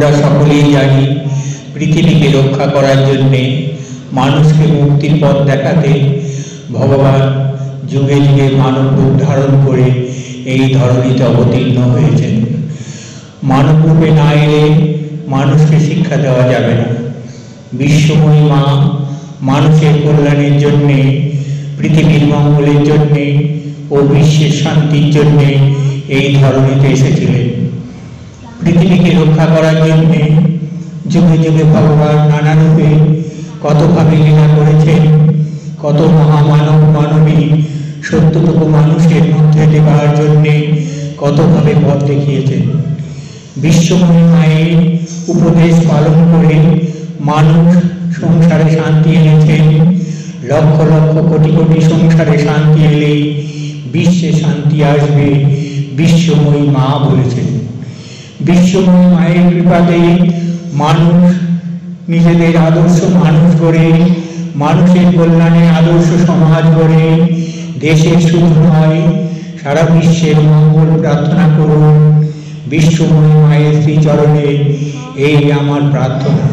আমরা সকলেই জানি পৃথিবীকে রক্ষা করার জন্যে, মানুষকে মুক্তির পথ দেখাতে ভগবান যুগে যুগে মানব রূপ ধারণ করে এই ধরনীতে অবতীর্ণ হয়েছেন। মানব রূপে না এলে মানুষকে শিক্ষা দেওয়া যাবে না। বিশ্বময়ী মা মানুষের কল্যাণের জন্যে, পৃথিবীর মঙ্গলের জন্যে ও বিশ্বের শান্তির জন্যে এই ধরনীতে এসেছিলেন। পৃথিবীকে রক্ষা করার জন্যে যুগে যুগে ভগবান নানা রূপে কতভাবে লীলা করেছেন, কত মহামানব মানবী সত্যটুকু মানুষের মধ্যে দেবার জন্যে কতভাবে পথ দেখিয়েছেন। বিশ্বময়ী মায়ের উপদেশ পালন করে মানুষ সংসারে শান্তি এনেছেন। লক্ষ লক্ষ কোটি কোটি সংসারে শান্তি এলেই বিশ্বে শান্তি আসবে, বিশ্বময়ী মা বলেছেন। বিশ্বময়ী মায়ের কৃপাতে মানুষ নিজেদের আদর্শ মানুষ গড়ে, মানুষের কল্যাণে আদর্শ সমাজ গড়ে, দেশের শুধু নয় সারা বিশ্বের মঙ্গল প্রার্থনা করুন। বিশ্বময়ী মায়ের শ্রীচরণে এই আমার প্রার্থনা।